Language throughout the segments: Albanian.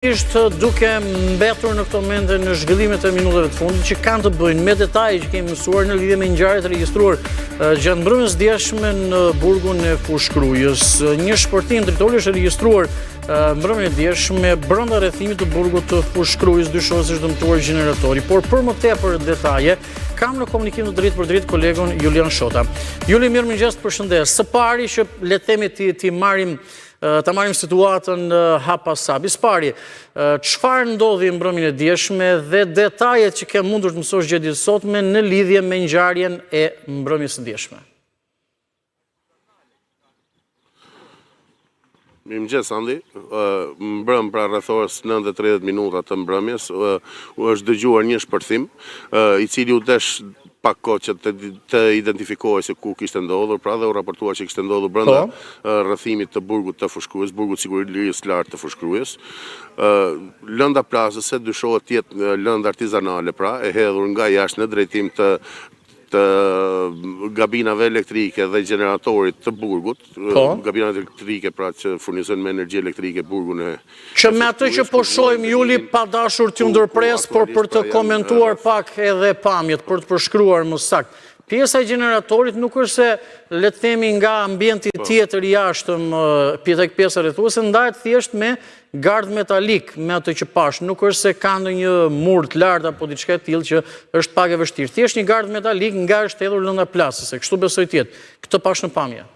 Ishtë duke mbetur në këto momente në zhvillimet e minutave të fundit që kanë të bëjnë me detaje që kemi mësuar në lidhje me ngjarjet e regjistruar gjatë mbrëmjes djeshme në burgun e Fushkrujës. Një shpërthim drejtori është regjistruar mbrëmjen e djeshme brenda rrethimit të burgut të Fushkrujës, dyshohet se është dëmtuar gjeneratori. Por për më tepër detaje kam në komunikim të drejtë për drejtë kolegun Julian Shota. Juli, mirëmëngjes, përshëndes. Së pari që le të themi ta marrim situatën hapasabis. Pari, çfarë ndodhi mbrëmjen e djeshme dhe detajet që ke mundur të mësosh gjatë ditës sotme në lidhje me ngjarjen e mbrëmjes së djeshme? Mirëmëngjes, Andi. Mbrëm pra rreth orës 9:30 minuta të mbrëmjes është dëgjuar një shpërthim i cili u desh pak kohë që të identifikohej se ku kishte ndodhur, pra dhe u raportuar që kishte ndodhur brenda rrethimit të burgut të Fushkrujës, burgut sigurisë lartë të Fushkrujës. Lënda plasëse dyshohet të jetë lëndë artizanale, pra e hedhur nga jashtë në drejtim të gabinave elektrike dhe gjeneratorit të burgut, gabinat elektrike pra që furnizojnë me energji elektrike burgun e... Që me atë që po shohim, Juli, pa dashur t'ju ndërpres, por për të komentuar pak edhe pamjet, për të përshkruar më saktë. Pjesa e gjeneratorit nuk është se, le të themi, nga ambienti tjetër jashtëm tek pjesa rrethuese, ndahet thjesht me gardh metalik, me atë që pash. Nuk është se ka ndonjë mur të lartë apo diçka e tillë që është pak e vështirë. Thjesht një gardh metalik nga është hedhur lënda plasëse. Kështu besoj të jetë. Këtë pash në pamje.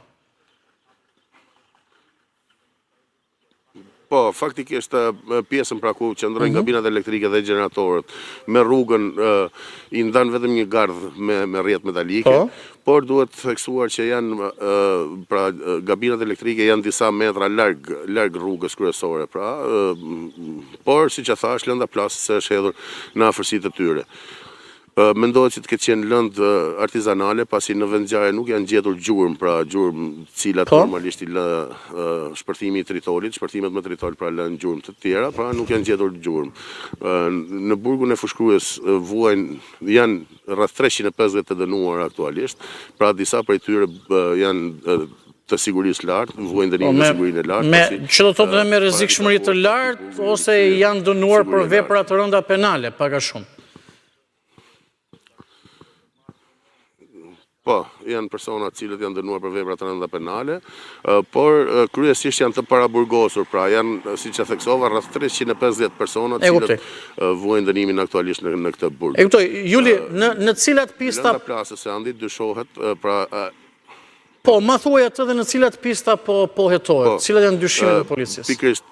Po, faktikisht pjesën pra ku qëndrojnë gabinat elektrike dhe gjeneratorët me rrugën i ndan vetëm një gardh me rrjet metalike, por duhet theksuar që janë pra gabinat elektrike janë disa metra larg rrugës kryesore, pra, por siç e thash, lënda plasëse është hedhur në afërsitë të tyre. Mendohet që të ketë qenë lëndë artizanale, pasi në vendngjarje nuk janë gjetur gjurmë, pra gjurmë cilat normalisht i lë shpërthimi i tritolit, shpërthimet me tritol pra lënë gjurmë të tjera, pra nuk janë gjetur gjurmë. Në burgun e Fushkrujës janë rreth 350 të dënuar aktualisht, pra disa prej tyre janë të sigurisë lartë, vuajnë dënimin në sigurinë e lartë. Që do të thotë me rrezikshmëri të lartë, ose janë dënuar për vepra të rënda penale, pak a shumë? Po, janë persona cilët janë dënuar për vepra të rënda penale, por kryesisht janë të paraburgosur, pra janë, siç e theksova, rreth 350 persona cilët vuajnë dënimin aktualisht në këtë burg. E kuptoj, Juli, në cilat pista... Lënda plasëse, Andi, dyshohet, pra... Po, ma thuaj atë dhe në cilat pista po hetohet, cilat janë dyshimet e policisë? Pikërisht.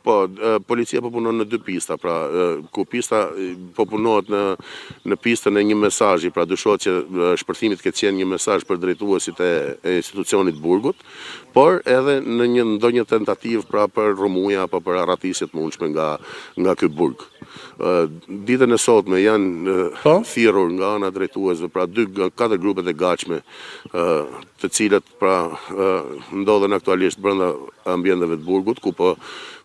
Po, policia po punon në 2 pista, pra, ku pista po punohet në pistën e një mesazhi, pra dyshohet që shpërthimit ketë qenë një mesazh për drejtuesit e institucionit burgut, por edhe në ndonjë tentativë pra për rrëmuja apo për arratisje të mundshme nga ky burg. Ditën e sotme janë thirrur nga ana drejtuesve, pra 4 grupet e gatshme, të cilët pra ndodhen aktualisht brenda ambienteve të burgut, ku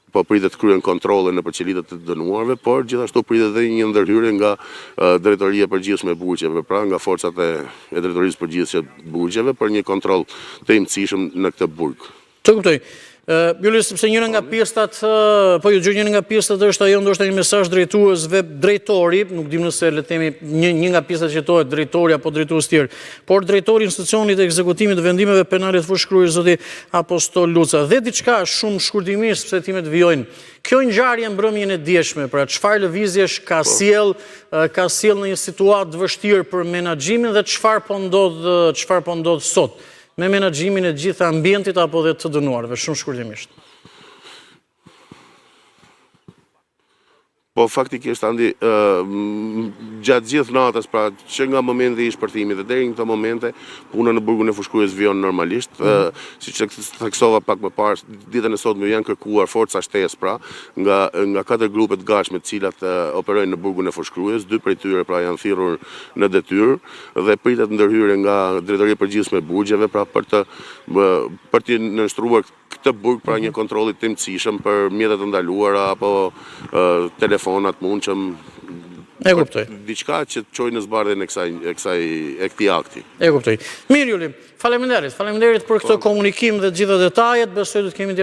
po pritet kryen kontrole në përqelitet të dënuarve, por gjithashtu pritet dhe një ndërhyrje nga Drejtoria e Përgjithshme e Burgjeve, pra nga forcat e Drejtorisë Përgjithshme e Burgjeve për një kontroll të imëtësishëm në këtë burg. Të kuptoj. Juli, sepse njëra nga pjestat, po ju gjë, njëra nga pjestat është ajo ndoshta një mesazh drejtuesve, drejtori, nuk dim nëse le të themi një nga pjesat që thetohet drejtori apo drejtues tjerë, por drejtori i institucionit të ekzekutimit të vendimeve penale të Fushkrujës, zoti Apostol Luca. Dhe diçka shumë shkurtimisht, sepse timet vijojnë. Kjo ngjarje mbrëmjen e djeshme, pra çfarë lëvizjesh ka sjell në një situatë të vështirë për menaxhimin dhe çfarë po ndodh sot me menaxhimin e gjithë ambientit apo dhe të dënuarve, shumë shkurtimisht. Po, faktikisht, Andi, gjatë gjithë natës, pra që nga momenti i shpërthimit dhe deri në këto momente, puna në burgun e Fushkrujës vijon normalisht, siç e theksova pak më parë, ditën e sotme janë kërkuar forca shtesë, pra, nga 4 grupe të gatshme të cilat operojnë në burgun e Fushkrujës, 2 prej tyre pra janë thirrur në detyrë dhe pritet ndërhyrje nga Drejtoria e Përgjithshme e Burgjeve, pra për të nënshtruar këtë burg pra një kontrolli të imëtësishëm për mjetet të ndaluara apo telefonat mundshëm E kuptoj. Diçka që të çojë në zbardhjen e këtij akti. E kuptoj. Mirë Juli, faleminderit për këtë komunikim dhe të gjitha detajet, besoj do të kemi